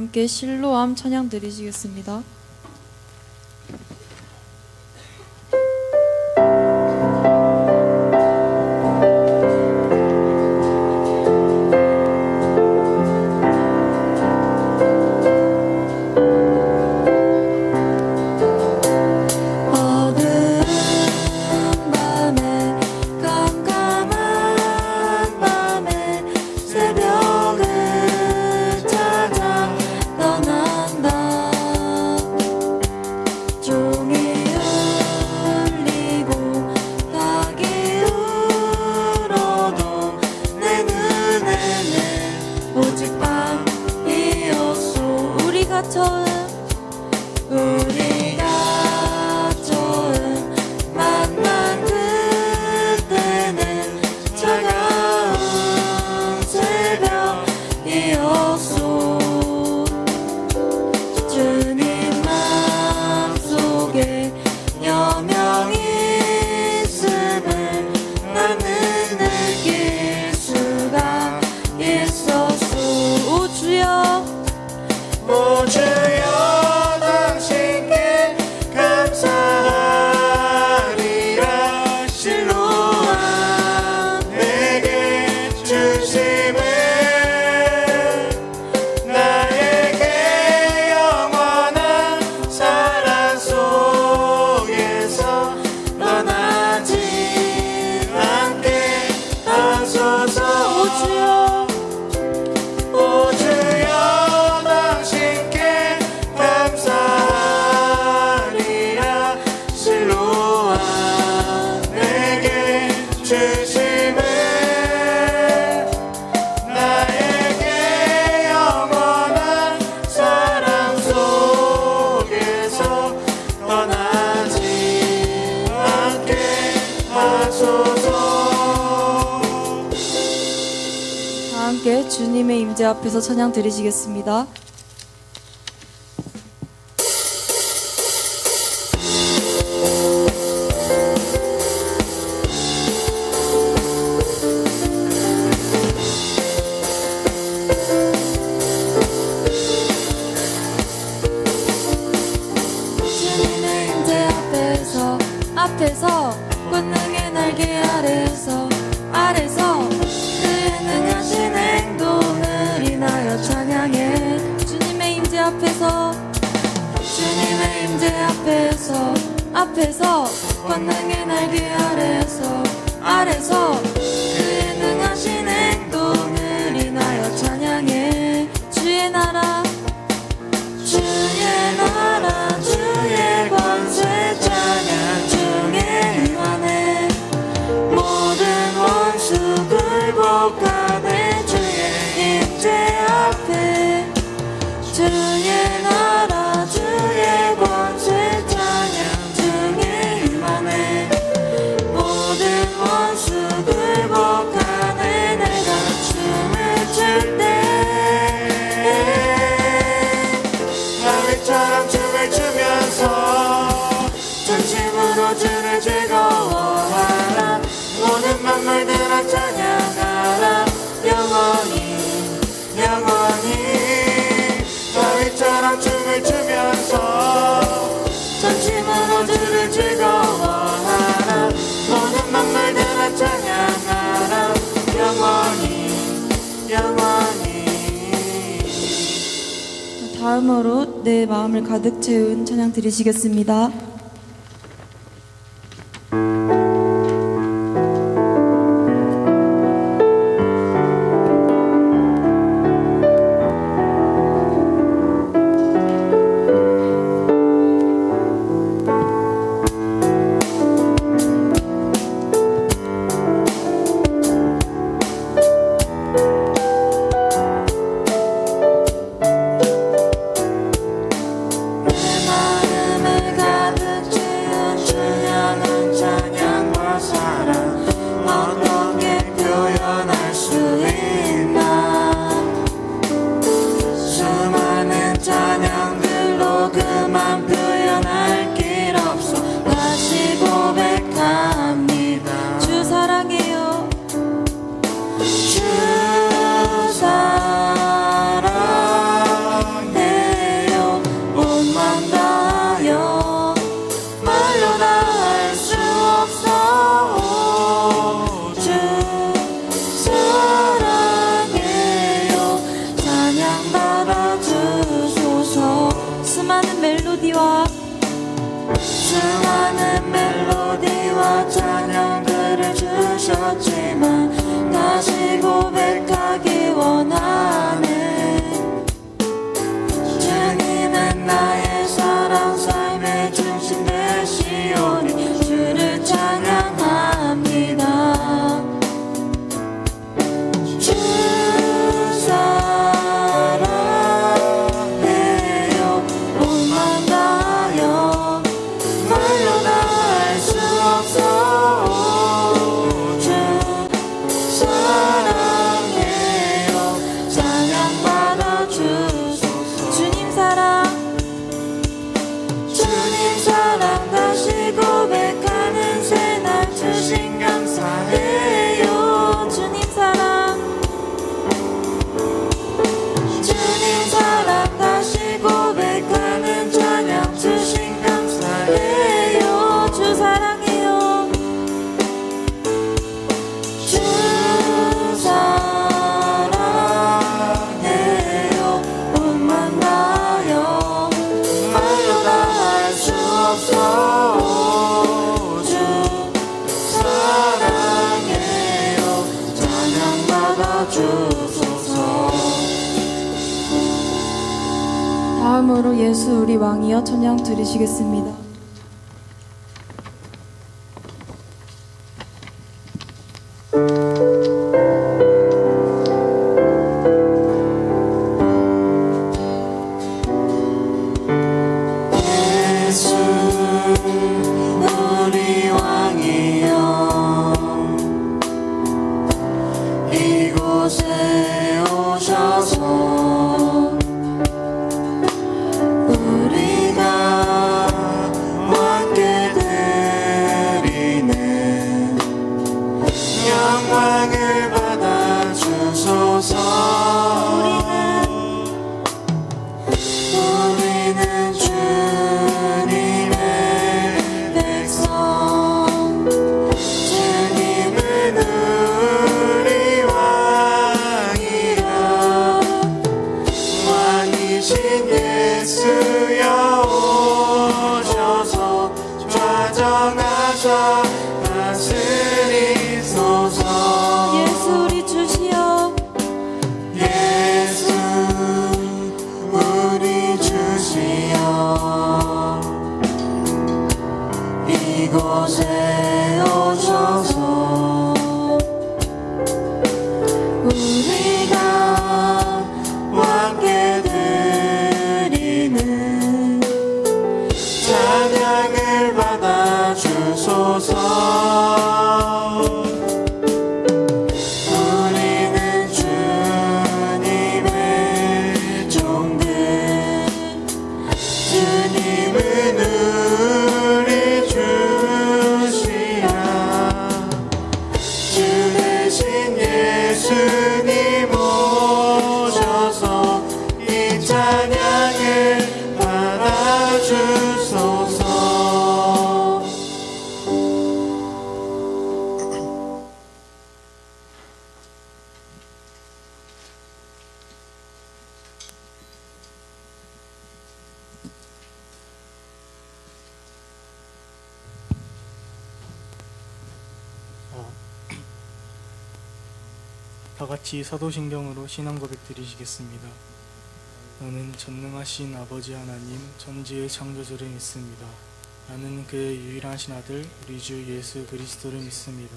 함께 실로암 찬양 드리시겠습니다. 함께 주님의 임재 앞에서 찬양 드리시겠습니다. 주님의 임재 앞에서 권능의 날개 아래서 그의 능하신 행동을 인하여 찬양해. 주님의 임재 앞에서 권능의 날개 아래서 그의 능하신 행동을 인하여 찬양해. 주의 나라 주의 권세 찬양 중에 임하네. 모든 원수 굴복하네. 주의 임재 앞에 주의 나라 주의 권세 찬양 중에 임하네. 모든 원수 굴복하네. 내가 춤을 출 때 다윗처럼 춤을 추면서 전심으로 주를 즐거워하라. 모든 만물들아 찬양하라. 영원히 다윗처럼 춤을 추면서 전심으로 주를 즐거워하라. 모든 만물들아 찬양하라. 영원히. 다음으로 내 마음을 가득 채운 찬양 드리시겠습니다. 내 마음을 가득 오신 되시오니 주를 찬양합니다. 주 사랑해요 몸만 다하여 말로 다 할 수 없어. 주 사랑해요 찬양받아 주소서. 주님 사랑 다시 고백하는 새날 주신 감사해요. 주님 사랑 다시 고백하는 찬양 주신 감사해요. 주 사랑해요. 주 사랑해요 몸만 다하여 말로 다 할 수 없어. 주 사랑해요 찬양받아 주소서. 다음으로 예수 우리 왕이여 찬양 드리시겠습니다. 예수 우리 왕이여 이곳에 오셔서 우리가 왕께 드리는 영광을 받아 주소서. 우리는 주님의 백성, 주님은 우리 왕이라. 왕이신 예수여 오셔서 좌정하사 다스리소서. 예수 우리 주시여 예수 우리 주시여 이곳에 오셔서 우리가 왕께 드리는 찬양을 받아 주소서. 우리는 주님의 종들, 주님은 우리 주시라. 주 대신 예수님 오셔서 이 찬양을 받아 주소서. 다 같이 사도신경으로 신앙 고백 드리시겠습니다. 나는 전능하신 아버지 하나님 천지의 창조주를 믿습니다. 나는 그의 유일하신 아들 우리 주 예수 그리스도를 믿습니다.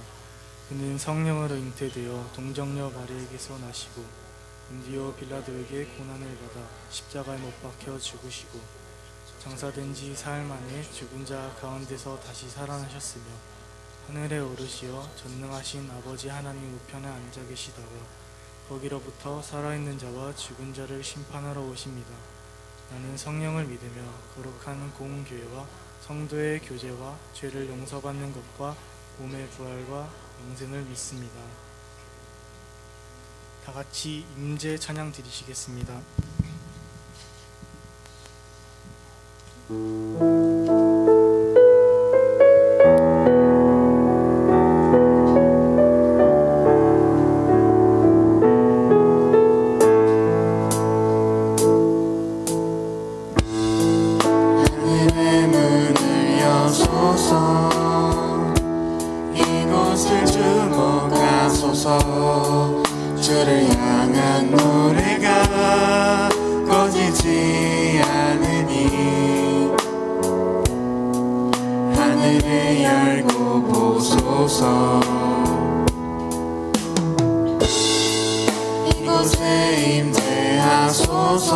그는 성령으로 잉태되어 동정녀 마리에게서 나시고 본디오 빌라도에게 고난을 받아 십자가에 못 박혀 죽으시고 장사된 지 사흘 만에 죽은 자 가운데서 다시 살아나셨으며 하늘에 오르시어 전능하신 아버지 하나님 우편에 앉아 계시다가 거기로부터 살아있는 자와 죽은 자를 심판하러 오십니다. 나는 성령을 믿으며 거룩한 공교회와 성도의 교제와 죄를 용서받는 것과 몸의 부활과 영생을 믿습니다. 다 같이 임재 찬양 드리시겠습니다. 하늘의 문을 여소서 이곳을 주목하소서. 주를 향한 노래가 꺼지지 않으니 하늘을 열고 보소서. 이곳에 임재하소서.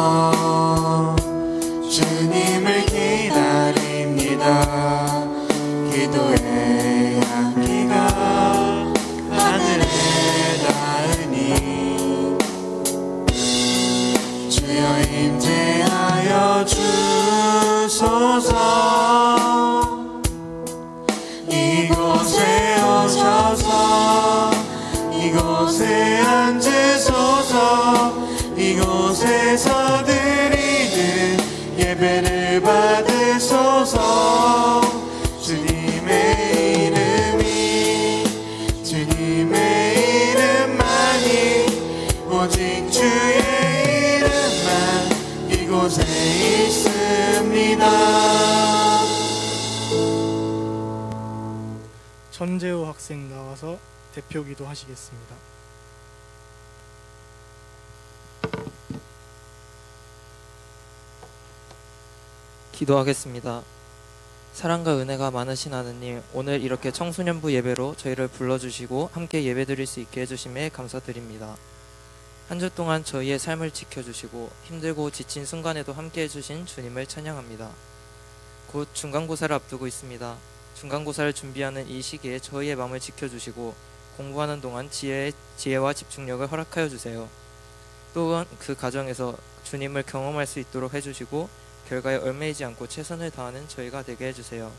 주님을 기다립니다. 기도의 향기가 하늘에 닿으니 주여 임재하여 주소서. 이곳에 오셔서 이곳에 앉으소서. 이곳에서 드리는 예배를 받으소서. 주님의 이름만이 오직 주의 이름만 이곳에 있습니다. 전재호 학생 나와서 대표 기도하시겠습니다. 기도하겠습니다. 사랑과 은혜가 많으신 하느님, 오늘 이렇게 청소년부 예배로 저희를 불러주시고 함께 예배드릴 수 있게 해주심에 감사드립니다. 한 주 동안 저희의 삶을 지켜주시고 힘들고 지친 순간에도 함께 해주신 주님을 찬양합니다. 곧 중간고사를 앞두고 있습니다. 중간고사를 준비하는 이 시기에 저희의 마음을 지켜주시고 공부하는 동안 지혜와 집중력을 허락하여 주세요. 또한 그 과정에서 주님을 경험할 수 있도록 해주시고 결과에 얽매이지 않고 최선을 다하는 저희가 되게 해주세요.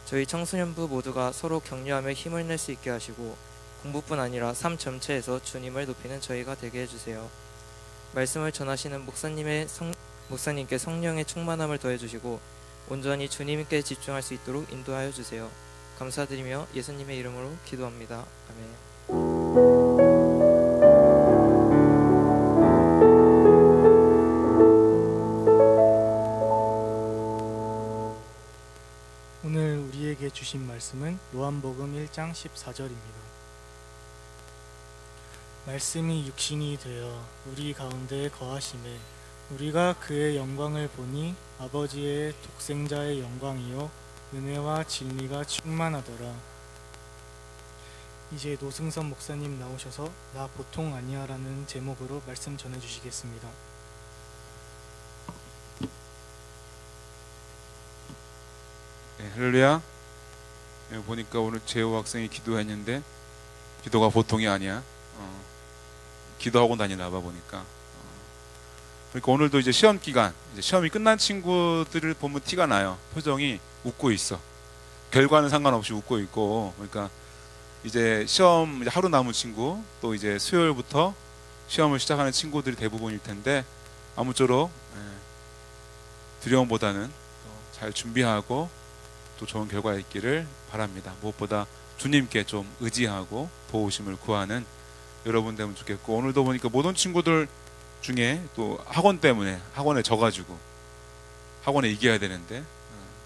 저희 청소년부 모두가 서로 격려하며 힘을 낼 수 있게 하시고 공부뿐 아니라 삶 전체에서 주님을 높이는 저희가 되게 해주세요. 말씀을 전하시는 목사님께 성령의 충만함을 더해주시고 온전히 주님께 집중할 수 있도록 인도하여 주세요. 감사드리며 예수님의 이름으로 기도합니다. 아멘. 오늘 우리에게 주신 말씀은 요한복음 1장 14절입니다. 말씀이 육신이 되어 우리 가운데 거하심에 우리가 그의 영광을 보니 아버지의 독생자의 영광이요 은혜와 진리가 충만하더라. 이제 노승선 목사님 나오셔서 나 보통 아니야라는 제목으로 말씀 전해주시겠습니다. 네, 할렐루야. 보니까 오늘 재호 학생이 기도했는데 기도가 보통이 아니야. 기도하고 다니나 봐 보니까. 그러니까 오늘도 이제 시험 기간, 이제 시험이 끝난 친구들을 보면 티가 나요. 표정이 웃고 있어. 결과는 상관없이 웃고 있고. 그러니까 이제 시험 이제 하루 남은 친구, 또 이제 수요일부터 시험을 시작하는 친구들이 대부분일 텐데 아무쪼록 두려움보다는 잘 준비하고 또 좋은 결과 있기를 바랍니다. 무엇보다 주님께 좀 의지하고 도우심을 구하는 여러분 되면 좋겠고, 오늘도 보니까 모든 친구들 중에 또 학원 때문에 학원에 져가지고 학원에 이겨야 되는데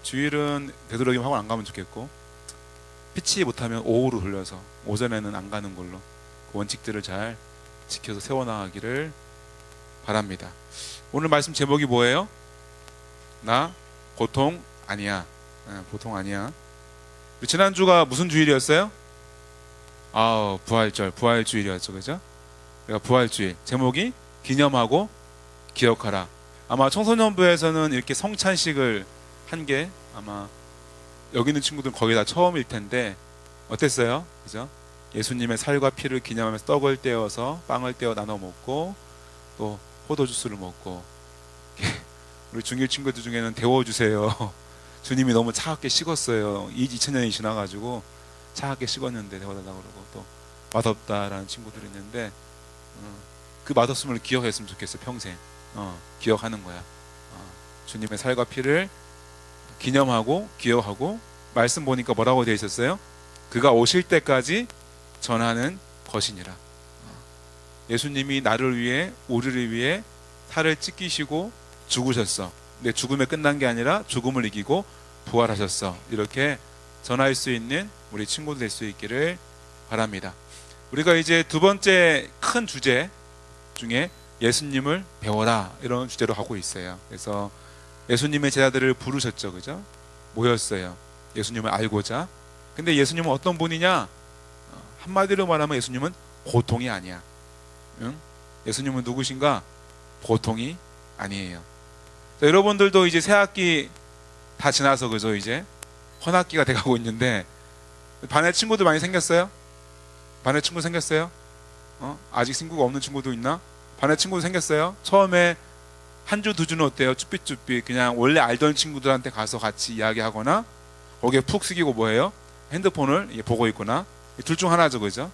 주일은 되도록이면 학원 안 가면 좋겠고, 피치 못하면 오후로 돌려서 오전에는 안 가는 걸로 그 원칙들을 잘 지켜서 세워나가기를 바랍니다. 오늘 말씀 제목이 뭐예요? 나 보통 아니야. 보통 아니야. 지난주가 무슨 주일이었어요? 부활절, 부활주일이었죠, 그죠? 내가 부활주일 제목이 기념하고 기억하라. 아마 청소년부에서는 이렇게 성찬식을 한 게 아마 여기 있는 친구들은 거의 다 처음일 텐데 어땠어요? 그죠? 예수님의 살과 피를 기념하면서 떡을 떼어서 빵을 떼어 나눠 먹고 또 포도주스를 먹고 우리 중1 친구들 중에는 데워주세요. 주님이 너무 차갑게 식었어요. 2000년이 지나가지고 차갑게 식었는데 데워달라고 그러고, 또 맛없다라는 친구들이 있는데 그 맛없음을 기억했으면 좋겠어요. 평생 기억하는 거야. 주님의 살과 피를 기념하고 기억하고, 말씀 보니까 뭐라고 되어 있었어요? 그가 오실 때까지 전하는 것이니라. 예수님이 나를 위해, 우리를 위해 살을 찢기시고 죽으셨어. 근데 죽음에 끝난 게 아니라 죽음을 이기고 부활하셨어. 이렇게 전할 수 있는 우리 친구들 될 수 있기를 바랍니다. 우리가 이제 두 번째 큰 주제 중에 예수님을 배워라, 이런 주제로 하고 있어요. 그래서 예수님의 제자들을 부르셨죠, 그죠? 모였어요. 예수님을 알고자. 근데 예수님은 어떤 분이냐? 한마디로 말하면 예수님은 보통이 아니야. 응? 예수님은 누구신가? 보통이 아니에요. 자, 여러분들도 이제 새학기 다 지나서 그죠? 이제 헌학기가 돼가고 있는데 반에 친구들 많이 생겼어요? 반에 친구 생겼어요? 아직 친구가 없는 친구도 있나? 반에 친구 생겼어요? 처음에 한 주, 두 주는 어때요? 쭈삣쭈삣 그냥 원래 알던 친구들한테 가서 같이 이야기하거나 거기에 푹 숙이고 뭐예요? 핸드폰을 보고 있거나 둘 중 하나죠, 그죠?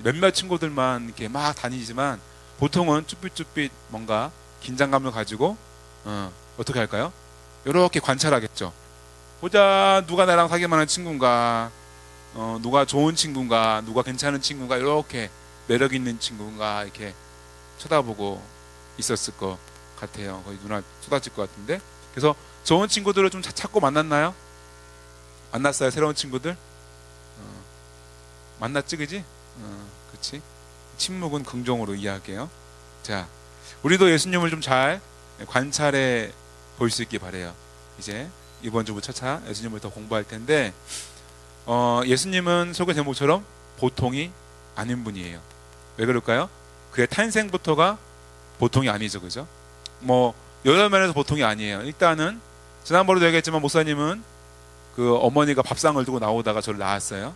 몇몇 친구들만 이렇게 막 다니지만 보통은 쭈삣쭈삣 뭔가 긴장감을 가지고 어떻게 할까요? 이렇게 관찰하겠죠. 보자, 누가 나랑 사귈만한 친구인가, 누가 좋은 친구인가, 누가 괜찮은 친구인가, 이렇게 매력 있는 친구인가 이렇게 쳐다보고 있었을 것 같아요. 거의 눈알 쏟아질 것 같은데. 그래서 좋은 친구들을 좀 찾고 만났나요? 만났어요? 새로운 친구들? 만났지, 그지? 그치? 침묵은 긍정으로 이해할게요. 자, 우리도 예수님을 좀 잘 관찰해 볼 수 있길 바래요. 이제 이번 주부터 차차 예수님을 더 공부할 텐데, 예수님은 소개 제목처럼 보통이 아닌 분이에요. 왜 그럴까요? 그의 탄생부터가 보통이 아니죠, 그죠? 뭐 여러 면에서 보통이 아니에요. 일단은 지난번에도 얘기했지만 목사님은 그 어머니가 밥상을 두고 나오다가 저를 낳았어요.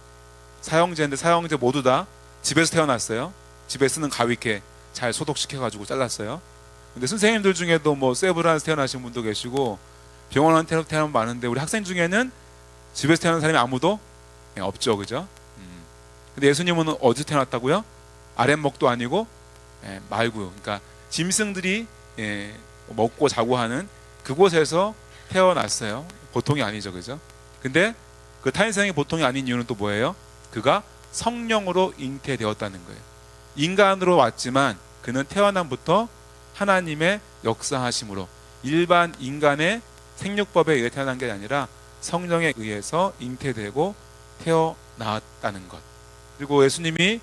사형제인데 사형제 모두 다 집에서 태어났어요. 집에 쓰는 가위캐 잘 소독시켜가지고 잘랐어요. 근데 선생님들 중에도 뭐 세브란스 태어나신 분도 계시고 병원 태어난 분 많은데 우리 학생 중에는 집에서 태어난 사람이 아무도 없죠, 그죠? 근데 예수님은 어디서 태어났다고요? 아랫목도 아니고 말고요. 그러니까 짐승들이 먹고 자고 하는 그곳에서 태어났어요. 보통이 아니죠, 그죠? 근데 그 탄생이 보통이 아닌 이유는 또 뭐예요? 그가 성령으로 잉태되었다는 거예요. 인간으로 왔지만 그는 태어남부터 하나님의 역사하심으로 일반 인간의 생육법에 의해 태어난 게 아니라 성령에 의해서 잉태되고 태어났다는 것. 그리고 예수님이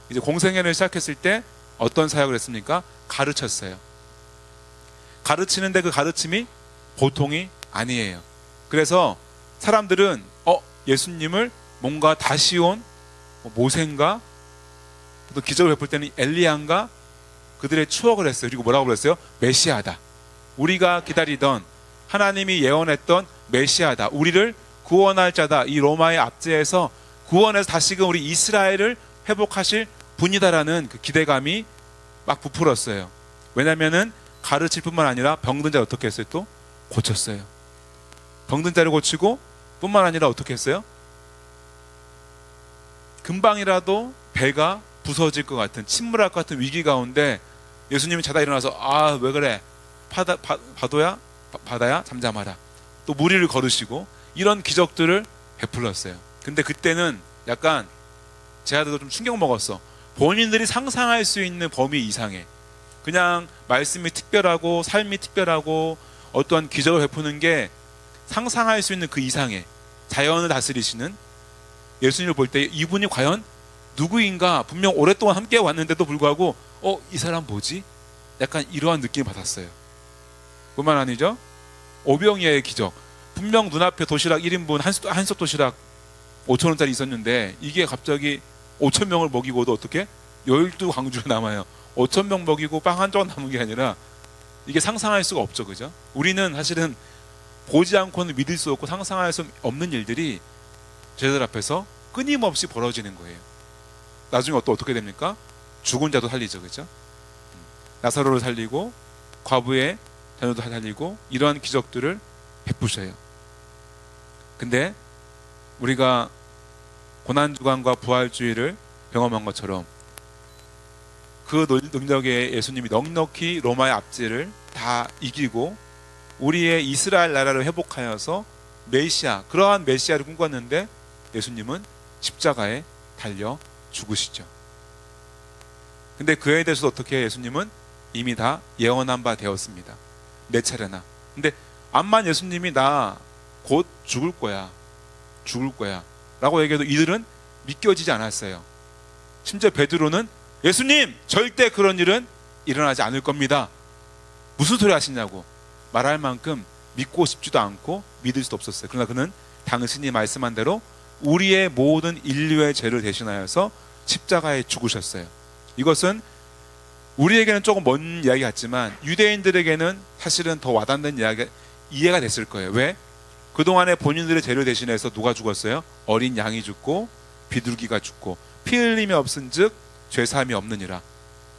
이제 공생애를 시작했을 때 어떤 사역을 했습니까? 가르쳤어요. 가르치는데 그 가르침이 보통이 아니에요. 그래서 사람들은 예수님을 뭔가 다시 온 모세인가, 또 기적을 베풀 때는 엘리야인가 그들의 추억을 했어요. 그리고 뭐라고 그랬어요? 메시아다. 우리가 기다리던 하나님이 예언했던 메시아다. 우리를 구원할 자다. 이 로마의 압제에서 구원해서 다시금 우리 이스라엘을 회복하실 분이다라는 그 기대감이 막 부풀었어요. 왜냐면은 가르칠 뿐만 아니라 병든 자를 어떻게 했어요? 또 고쳤어요. 병든 자를 고치고 뿐만 아니라 어떻게 했어요? 금방이라도 배가 부서질 것 같은 침몰할 것 같은 위기 가운데 예수님이 자다 일어나서 왜 그래? 바다야 잠잠하라. 또 물 위를 걸으시고 이런 기적들을 베풀었어요. 근데 그때는 약간 제아들도 좀 충격 먹었어. 본인들이 상상할 수 있는 범위 이상에 그냥 말씀이 특별하고 삶이 특별하고 어떠한 기적을 베푸는 게 상상할 수 있는 그 이상의 자연을 다스리시는 예수님을 볼 때 이분이 과연 누구인가, 분명 오랫동안 함께 왔는데도 불구하고 이 사람 뭐지? 약간 이러한 느낌을 받았어요. 뿐만 아니죠, 오병이어의 기적. 분명 눈앞에 도시락 1인분 한솥 도시락 5,000원짜리 있었는데 이게 갑자기 5,000명을 먹이고도 어떻게 12광주가 남아요. 5,000명 먹이고 빵 한 조각 남은 게 아니라 이게 상상할 수가 없죠, 그죠? 우리는 사실은 보지 않고는 믿을 수 없고 상상할 수 없는 일들이 저희들 앞에서 끊임없이 벌어지는 거예요. 나중에 또 어떻게 됩니까? 죽은 자도 살리죠, 그죠? 나사로를 살리고 과부의 자녀도 살리고 이러한 기적들을 베푸셔요. 근데 우리가 고난주간과 부활주의를 경험한 것처럼 그 능력에 예수님이 넉넉히 로마의 압제를 다 이기고 우리의 이스라엘 나라를 회복하여서 메시아, 그러한 메시아를 꿈꿨는데 예수님은 십자가에 달려 죽으시죠. 근데 그에 대해서 어떻게 예수님은 이미 다 예언한 바 되었습니다. 네 차례나. 근데 암만 예수님이 나 곧 죽을 거야 라고 얘기해도 이들은 믿겨지지 않았어요. 심지어 베드로는 예수님 절대 그런 일은 일어나지 않을 겁니다. 무슨 소리 하시냐고 말할 만큼 믿고 싶지도 않고 믿을 수도 없었어요. 그러나 그는 당신이 말씀한 대로 우리의 모든 인류의 죄를 대신하여서 십자가에 죽으셨어요. 이것은 우리에게는 조금 먼 이야기 같지만 유대인들에게는 사실은 더 와닿는 이해가 됐을 거예요. 왜? 그동안에 본인들의 죄를 대신해서 누가 죽었어요? 어린 양이 죽고 비둘기가 죽고 피 흘림이 없은즉 죄사함이 없느니라.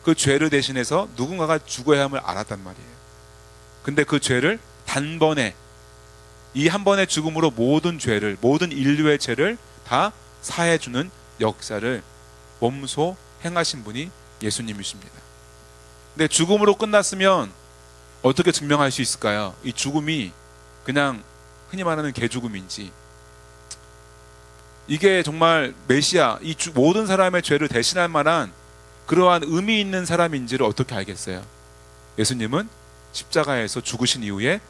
그 죄를 대신해서 누군가가 죽어야 함을 알았단 말이에요. 근데 그 죄를 단번에 이 한 번의 죽음으로 모든 죄를, 모든 인류의 죄를 다 사해주는 역사를 몸소 행하신 분이 예수님이십니다. 근데 죽음으로 끝났으면 어떻게 증명할 수 있을까요? 이 죽음이 그냥 흔히 말하는 개죽음인지, 이게 정말 메시아, 모든 사람의 죄를 대신할 만한 그러한 의미 있는 사람인지를 어떻게 알겠어요? 예수님은 십자가에서 죽으신 이후에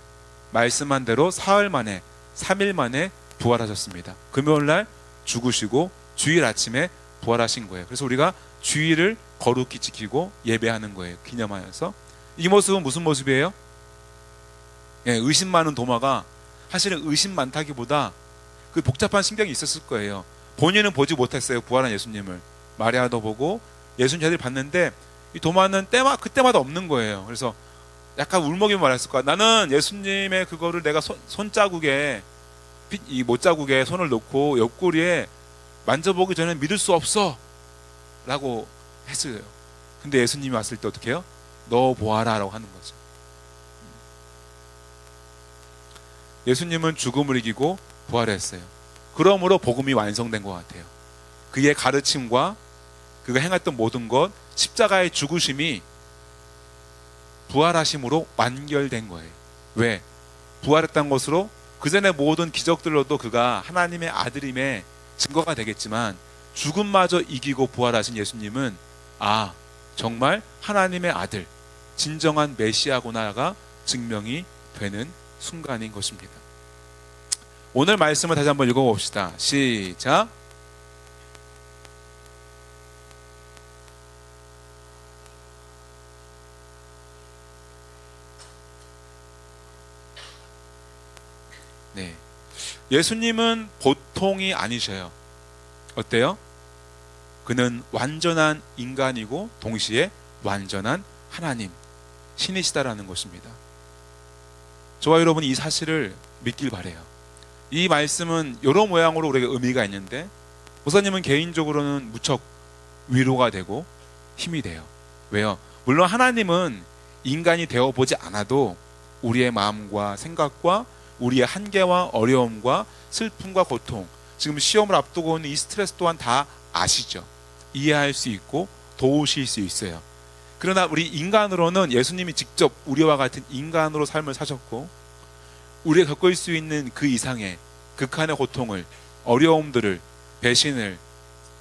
말씀한 대로 사흘 만에, 3일 만에 부활하셨습니다. 금요일날 죽으시고 주일 아침에 부활하신 거예요. 그래서 우리가 주일을 거룩히 지키고 예배하는 거예요. 기념하여서. 이 모습은 무슨 모습이에요? 예, 의심 많은 도마가 사실은 의심 많다기보다 그 복잡한 신경이 있었을 거예요. 본인은 보지 못했어요. 부활한 예수님을. 마리아도 보고 예수님을 봤는데 이 도마는 그때마다 없는 거예요. 그래서 약간 울먹이면 말했을 거야. 나는 예수님의 그거를 내가 손자국에, 이 못자국에 손을 놓고 옆구리에 만져보기 전에 믿을 수 없어 라고 했어요. 근데 예수님이 왔을 때 어떻게 해요? 너 보아라 라고 하는 거죠. 예수님은 죽음을 이기고 부활했어요. 그러므로 복음이 완성된 것 같아요. 그의 가르침과 그가 행했던 모든 것, 십자가의 죽으심이 부활하심으로 완결된 거예요. 왜? 부활했던 것으로 그전의 모든 기적들로도 그가 하나님의 아들임의 증거가 되겠지만 죽음마저 이기고 부활하신 예수님은 정말 하나님의 아들, 진정한 메시아구나가 증명이 되는 순간인 것입니다. 오늘 말씀을 다시 한번 읽어봅시다. 시작. 네, 예수님은 보통이 아니셔요. 어때요? 그는 완전한 인간이고 동시에 완전한 하나님, 신이시다라는 것입니다. 저와 여러분이 이 사실을 믿길 바래요. 이 말씀은 여러 모양으로 우리에게 의미가 있는데 목사님은 개인적으로는 무척 위로가 되고 힘이 돼요. 왜요? 물론 하나님은 인간이 되어보지 않아도 우리의 마음과 생각과 우리의 한계와 어려움과 슬픔과 고통, 지금 시험을 앞두고 있는 이 스트레스 또한 다 아시죠. 이해할 수 있고 도우실 수 있어요. 그러나 우리 인간으로는 예수님이 직접 우리와 같은 인간으로 삶을 사셨고 우리가 겪을 수 있는 그 이상의 극한의 고통을, 어려움들을, 배신을,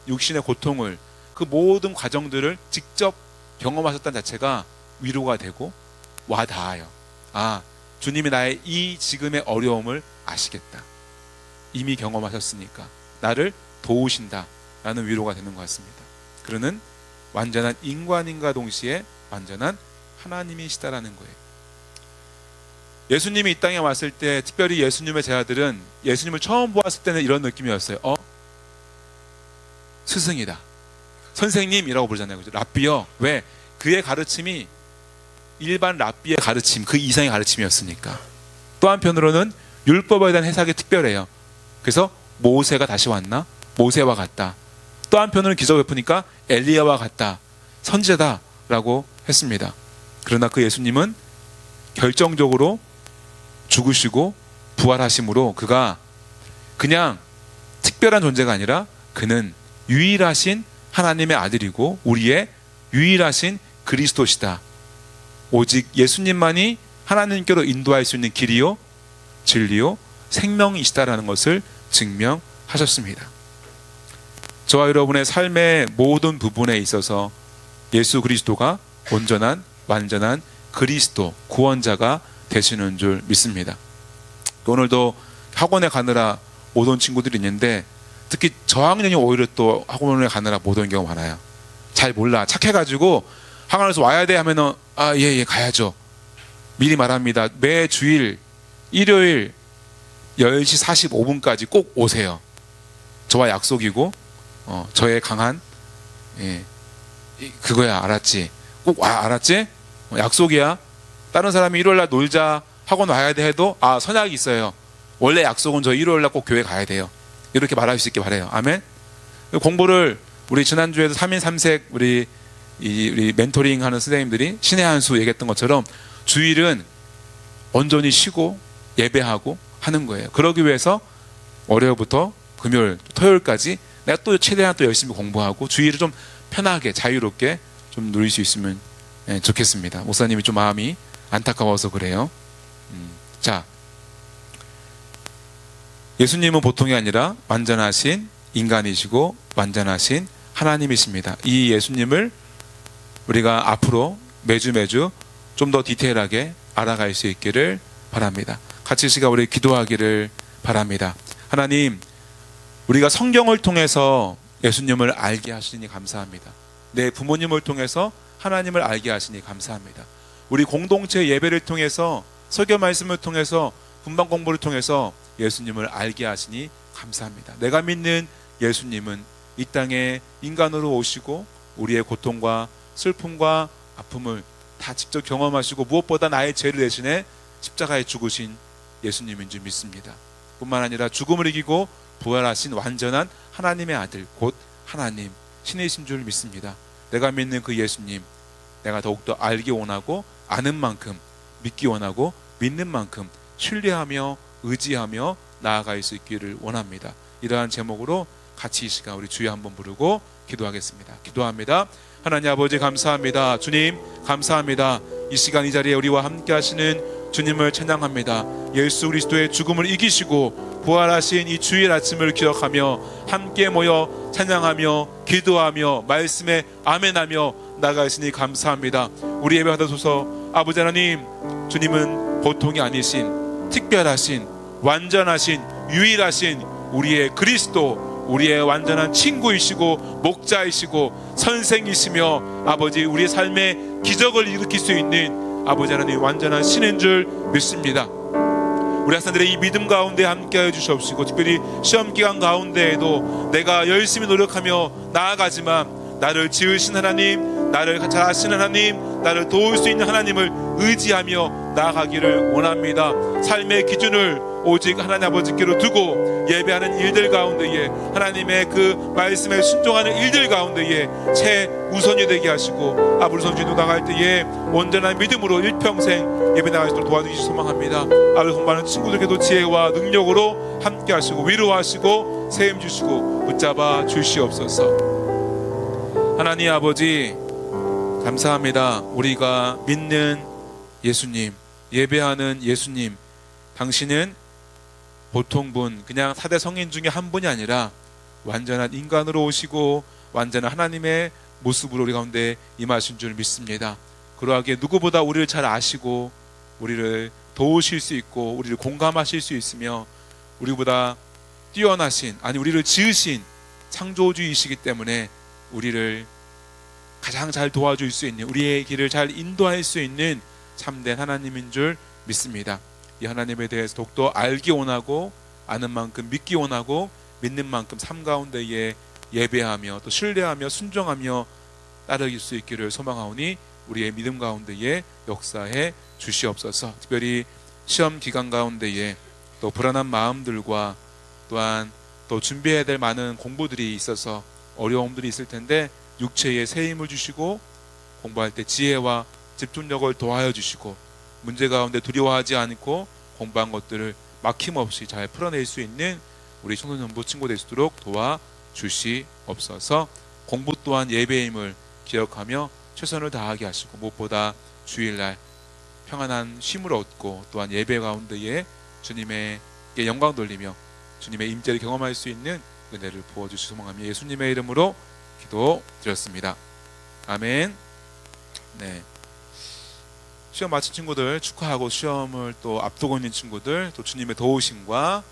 육신의 고통을, 그 모든 과정들을 직접 경험하셨다는 자체가 위로가 되고 와닿아요. 주님이 나의 이 지금의 어려움을 아시겠다. 이미 경험하셨으니까 나를 도우신다 라는 위로가 되는 것 같습니다. 그러는 완전한 인간인과 동시에 완전한 하나님이시다라는 거예요. 예수님이 이 땅에 왔을 때 특별히 예수님의 제자들은 예수님을 처음 보았을 때는 이런 느낌이었어요. 스승이다, 선생님이라고 부르잖아요. 그죠? 랍비요. 왜? 그의 가르침이 일반 랍비의 가르침, 그 이상의 가르침이었으니까. 또 한편으로는 율법에 대한 해석이 특별해요. 그래서 모세가 다시 왔나? 모세와 같다. 또 한편으로는 기적을 베푸니까 엘리야와 같다, 선지자다라고 했습니다. 그러나 그 예수님은 결정적으로 죽으시고 부활하심으로 그가 그냥 특별한 존재가 아니라 그는 유일하신 하나님의 아들이고 우리의 유일하신 그리스도시다. 오직 예수님만이 하나님께로 인도할 수 있는 길이요, 진리요, 생명이시다라는 것을 증명하셨습니다. 저와 여러분의 삶의 모든 부분에 있어서 예수 그리스도가 온전한 완전한 그리스도, 구원자가 되시는 줄 믿습니다. 오늘도 학원에 가느라 못 온 친구들이 있는데 특히 저학년이 오히려 또 학원에 가느라 못 온 경우가 많아요. 잘 몰라. 착해가지고 학원에서 와야 돼 하면은 예 가야죠. 미리 말합니다. 매 주일 일요일 10시 45분까지 꼭 오세요. 저와 약속이고 저의 강한 그거야. 알았지? 꼭 와. 알았지? 약속이야. 다른 사람이 일요일날 놀자 학원 와야 돼 해도 선약이 있어요. 원래 약속은 저 일요일날 꼭 교회 가야 돼요. 이렇게 말할 수 있게 바래요. 아멘. 공부를 우리 지난주에도 3인 3색 우리 멘토링 하는 선생님들이 신의 한 수 얘기했던 것처럼 주일은 온전히 쉬고 예배하고 하는 거예요. 그러기 위해서 월요일부터 금요일, 토요일까지 내가 또 최대한 또 열심히 공부하고 주일을 좀 편하게 자유롭게 좀 누릴 수 있으면 좋겠습니다. 목사님이 좀 마음이 안타까워서 그래요. 자, 예수님은 보통이 아니라 완전하신 인간이시고 완전하신 하나님이십니다. 이 예수님을 우리가 앞으로 매주 좀 더 디테일하게 알아갈 수 있기를 바랍니다. 같이 시간 우리 기도하기를 바랍니다. 하나님, 우리가 성경을 통해서 예수님을 알게 하시니 감사합니다. 내 부모님을 통해서 하나님을 알게 하시니 감사합니다. 우리 공동체 예배를 통해서 설교 말씀을 통해서 분방 공부를 통해서 예수님을 알게 하시니 감사합니다. 내가 믿는 예수님은 이 땅에 인간으로 오시고 우리의 고통과 슬픔과 아픔을 다 직접 경험하시고 무엇보다 나의 죄를 대신해 십자가에 죽으신 예수님인 줄 믿습니다. 뿐만 아니라 죽음을 이기고 부활하신 완전한 하나님의 아들 곧 하나님 신이신 줄 믿습니다. 내가 믿는 그 예수님 내가 더욱더 알기 원하고 아는 만큼 믿기 원하고 믿는 만큼 신뢰하며 의지하며 나아갈 수 있기를 원합니다. 이러한 제목으로 같이 이 시간 우리 주여 한번 부르고 기도하겠습니다. 기도합니다. 하나님 아버지 감사합니다. 주님 감사합니다. 이 시간 이 자리에 우리와 함께 하시는 주님을 찬양합니다. 예수 그리스도의 죽음을 이기시고 부활하신 이 주일 아침을 기억하며 함께 모여 찬양하며 기도하며 말씀에 아멘하며 나가시니 감사합니다. 우리 예배 받아소서. 아버지 하나님, 주님은 보통이 아니신 특별하신 완전하신 유일하신 우리의 그리스도, 우리의 완전한 친구이시고 목자이시고 선생이시며 아버지 우리의 삶에 기적을 일으킬 수 있는 아버지 하나님 완전한 신인 줄 믿습니다. 우리 학생들의 이 믿음 가운데 함께하여 주시옵시고 특별히 시험 기간 가운데에도 내가 열심히 노력하며 나아가지만 나를 지으신 하나님, 나를 잘 아시는 하나님, 나를 도울 수 있는 하나님을 의지하며 나아가기를 원합니다. 삶의 기준을 오직 하나님 아버지께로 두고 예배하는 일들 가운데에 하나님의 그 말씀에 순종하는 일들 가운데에 최우선이 되게 하시고 아버지 성주도 나갈 때에 온전한 믿음으로 일평생 예배 나갈 수 있도록 도와주시기 소망합니다. 아버지 공부하는 친구들께도 지혜와 능력으로 함께 하시고 위로하시고 세임 주시고 붙잡아 주시옵소서. 하나님 아버지 감사합니다. 우리가 믿는 예수님, 예배하는 예수님, 당신은 보통 분, 그냥 4대 성인 중에 한 분이 아니라 완전한 인간으로 오시고 완전한 하나님의 모습으로 우리 가운데 임하신 줄 믿습니다. 그러하기에 누구보다 우리를 잘 아시고 우리를 도우실 수 있고 우리를 공감하실 수 있으며 우리보다 뛰어나신, 아니 우리를 지으신 창조주이시기 때문에 우리를 가장 잘 도와줄 수 있는, 우리의 길을 잘 인도할 수 있는 참된 하나님인 줄 믿습니다. 이 하나님에 대해서 더욱더 알기 원하고 아는 만큼 믿기 원하고 믿는 만큼 삶 가운데에 예배하며 또 신뢰하며 순종하며 따르길 수 있기를 소망하오니 우리의 믿음 가운데에 역사해 주시옵소서. 특별히 시험 기간 가운데에 또 불안한 마음들과 또한 또 준비해야 될 많은 공부들이 있어서 어려움들이 있을 텐데 육체에 새 힘을 주시고 공부할 때 지혜와 집중력을 도와여 주시고 문제 가운데 두려워하지 않고 공부한 것들을 막힘없이 잘 풀어낼 수 있는 우리 청소년부 친구 될 수 있도록 도와주시옵소서. 공부 또한 예배의 힘을 기억하며 최선을 다하게 하시고 무엇보다 주일날 평안한 쉼을 얻고 또한 예배 가운데에 주님에게 영광 돌리며 주님의 임재를 경험할 수 있는 은혜를 부어주시 소망하며 예수님의 이름으로 기도드렸습니다. 아멘. 네. 시험 마친 친구들 축하하고 시험을 또 앞두고 있는 친구들 또 주님의 도우심과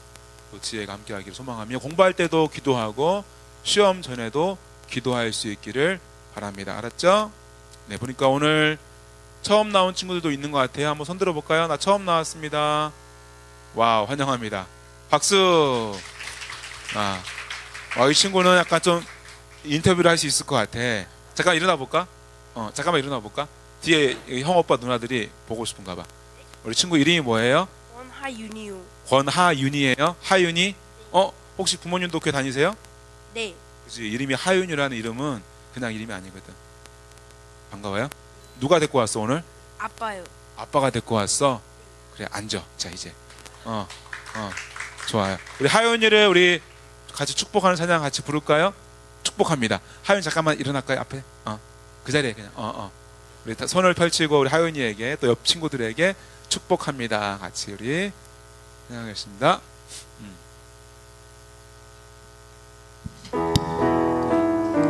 또 지혜가 함께하기를 소망하며 공부할 때도 기도하고 시험 전에도 기도할 수 있기를 바랍니다. 알았죠? 네, 보니까 오늘 처음 나온 친구들도 있는 것 같아요. 한번 손 들어볼까요? 나 처음 나왔습니다. 와우, 환영합니다. 박수. 이 친구는 약간 좀 인터뷰를 할 수 있을 것 같아. 잠깐 일어나 볼까? 잠깐만 일어나 볼까? 뒤에 형 오빠 누나들이 보고 싶은가 봐. 우리 친구 이름이 뭐예요? 권하윤이요. 권하윤이에요? 하윤이? 혹시 부모님도 교회 다니세요? 네. 그치, 이름이 하윤이라는 이름은 그냥 이름이 아니거든. 반가워요? 누가 데리고 왔어 오늘? 아빠요. 아빠가 데리고 왔어? 그래 앉아. 자 이제 좋아요. 우리 하윤이를 우리 같이 축복하는 찬양 같이 부를까요? 축복합니다. 하윤 잠깐만 일어날까요? 앞에 그 자리에 그냥 우리 다 손을 펼치고 우리 하윤이에게 또 옆 친구들에게 축복합니다. 같이 우리 찬양하겠습니다.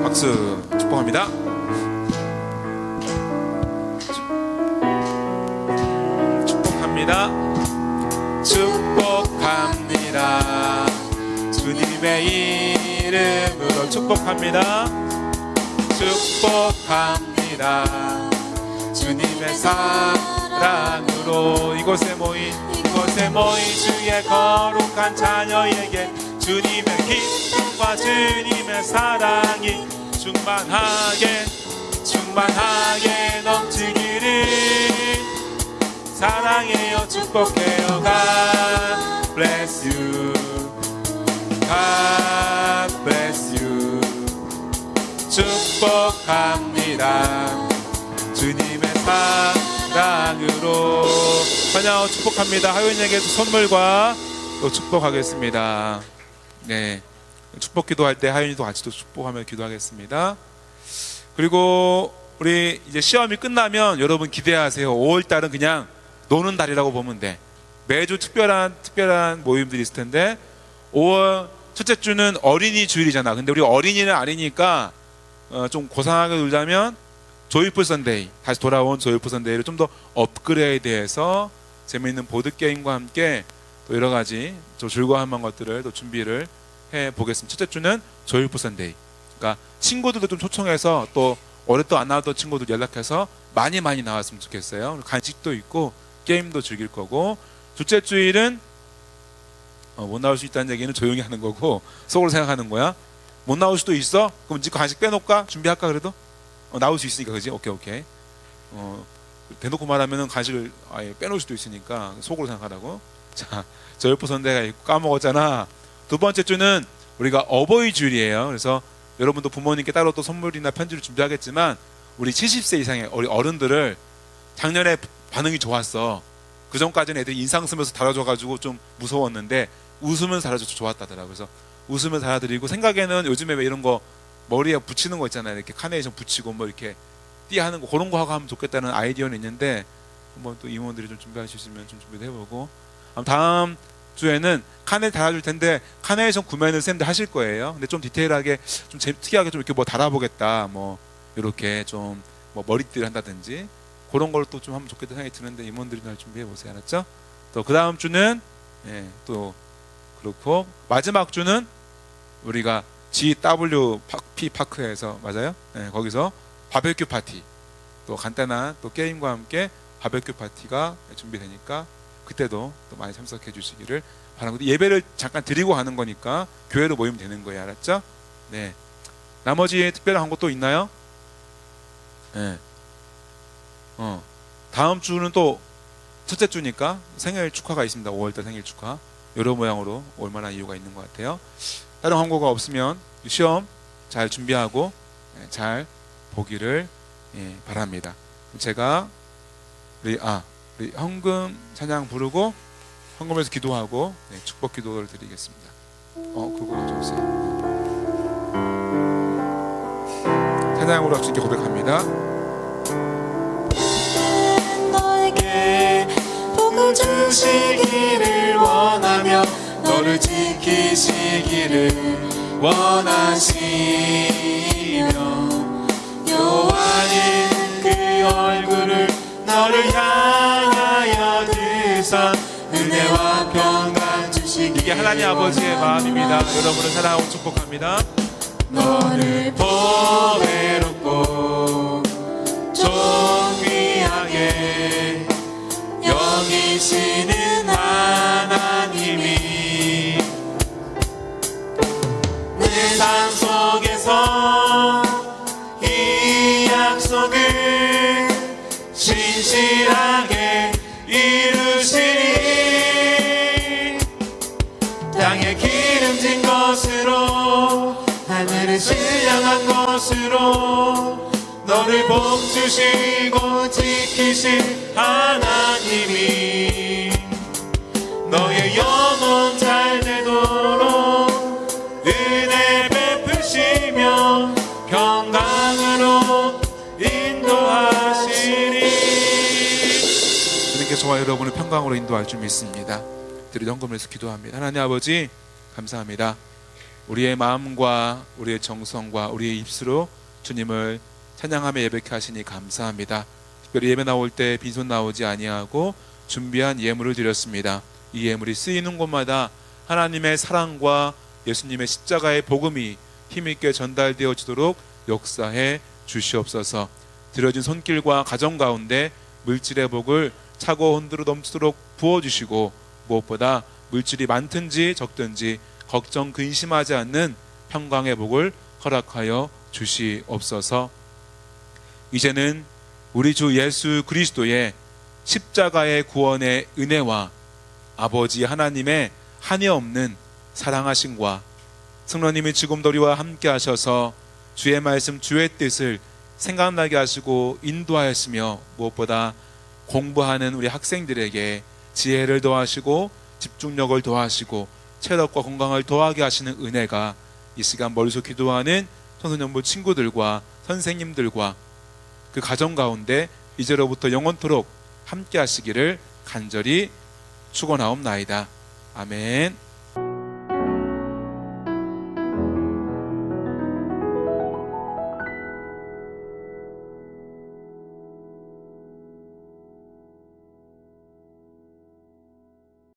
박수. 축복합니다. 축복합니다. 축복합니다. 주님의 이름으로 축복합니다. 축복합니다. 주님의 사랑으로 이곳에 모인 주의 거룩한 자녀에게 주님의 기쁨과 주님의 사랑이 충만하게 넘치기를 사랑해요. 축복해요. God bless you. God bless you. 축복합니다. 주님의 사랑으로 찬양하고 축복합니다. 하윤에게도 선물과 또 축복하겠습니다. 네, 축복 기도할 때 하윤이도 같이 또 축복하며 기도하겠습니다. 그리고 우리 이제 시험이 끝나면 여러분 기대하세요. 5월달은 그냥 노는 달이라고 보면 돼. 매주 특별한 모임들이 있을 텐데 5월 첫째 주는 어린이 주일이잖아. 근데 우리 어린이는 아니니까 좀 고상하게 놀자면 조이풀 선데이, 다시 돌아온 조이풀 선데이를 좀 더 업그레이드해서 재미있는 보드게임과 함께 또 여러 가지 좀 즐거워할 것들을 또 준비를 해보겠습니다. 첫째 주는 조이풀 선데이. 그러니까 친구들도 좀 초청해서 또 오랫동안 안 나왔던 친구들 연락해서 많이 나왔으면 좋겠어요. 간식도 있고 게임도 즐길 거고, 둘째 주일은 못 나올 수 있다는 얘기는 조용히 하는 거고 속으로 생각하는 거야. 못 나올 수도 있어? 그럼 지금 간식 빼놓을까? 준비할까 그래도? 나올 수 있으니까 그지? 오케이. 대놓고 말하면은 간식을 아예 빼놓을 수도 있으니까 속으로 생각하라고. 자, 조이풀 선데이가 있고 까먹었잖아. 두 번째 주는 우리가 어버이 주일이에요. 그래서 여러분도 부모님께 따로 또 선물이나 편지를 준비하겠지만 우리 70세 이상의 우리 어른들을 작년에 반응이 좋았어. 그 전까지는 애들이 인상 쓰면서 달아줘가지고 좀 무서웠는데 웃으면서 달아줘서 좋았다더라고요. 그래서 웃으면서 달아드리고, 생각에는 요즘에 왜 이런 거 머리에 붙이는 거 있잖아요. 이렇게 카네이션 붙이고 뭐 이렇게 띠하는 거, 그런 거 하고 하면 좋겠다는 아이디어는 있는데 한번 또 이모들이 좀 준비할 수 있으면 좀 준비도 해보고, 다음 주에는 카네 달아줄 텐데 카네이션 구매는 쌤들 하실 거예요. 근데 좀 디테일하게 좀 특이하게 좀 이렇게 뭐 달아보겠다, 뭐 이렇게 좀 뭐 머리띠를 한다든지 그런 걸 또 좀 하면 좋겠다 생각이 드는데 이모들이 날 준비해 보세요. 알았죠? 또 그 다음 주는 또 그렇고, 마지막 주는 우리가 GWP 파크에서, 맞아요? 거기서 바베큐 파티, 또 간단한 또 게임과 함께 바베큐 파티가 준비되니까 그때도 또 많이 참석해 주시기를 바랍니다. 예배를 잠깐 드리고 가는 거니까 교회로 모이면 되는 거예요. 알았죠? 네. 나머지 특별한 것도 있나요? 네. 다음 주는 또 첫째 주니까 생일 축하가 있습니다. 5월달 생일 축하. 여러 모양으로 올 만한 이유가 있는 것 같아요. 다른 광고가 없으면 시험 잘 준비하고 잘 보기를 바랍니다. 제가 우리 헌금 찬양 부르고 헌금에서 기도하고 축복 기도를 드리겠습니다. 그거 좀 주세요. 찬양으로 주님께 고백합니다. 너에게 복을 주시기를 원하며 너를 지키시기를 원하시며 여호와는 그 얼굴을 너를 향하여 드사 은혜와 평강 주시기를. 이게 하나님 아버지의 마음입니다. 여러분을 사랑하고 축복합니다. 너를 보배롭고 존귀하게 여기시는 하나님이 세상 속에서 이 약속을 신실하게 이루시리. 땅에 기름진 것으로 하늘을 신령한 것으로 너를 복주시고 지키실 하나님이 너의 영혼 잘 되도록 은혜 베푸시며 평강으로 인도하시리. 주님께서 저와 여러분을 평강으로 인도할 줄 믿습니다. 드리 헌금에서 기도합니다. 하나님 아버지 감사합니다. 우리의 마음과 우리의 정성과 우리의 입술로 주님을 찬양하며 예배케 하시니 감사합니다. 특별히 예배 나올 때 빈손 나오지 아니하고 준비한 예물을 드렸습니다. 이 예물이 쓰이는 곳마다 하나님의 사랑과 예수님의 십자가의 복음이 힘있게 전달되어지도록 역사해 주시옵소서. 드려진 손길과 가정 가운데 물질의 복을 차고 흔들어 넘치도록 부어주시고 무엇보다 물질이 많든지 적든지 걱정 근심하지 않는 평강의 복을 허락하여 주시옵소서. 이제는 우리 주 예수 그리스도의 십자가의 구원의 은혜와 아버지 하나님의 한이 없는 사랑하심과 성령님이 지금도 우리와 함께 하셔서 주의 말씀 주의 뜻을 생각나게 하시고 인도하였으며 무엇보다 공부하는 우리 학생들에게 지혜를 더하시고 집중력을 더하시고 체력과 건강을 더하게 하시는 은혜가 이 시간 멀리서 기도하는 청소년부 친구들과 선생님들과 그 가정 가운데 이제로부터 영원토록 함께 하시기를 간절히 축원하옵나이다. 아멘.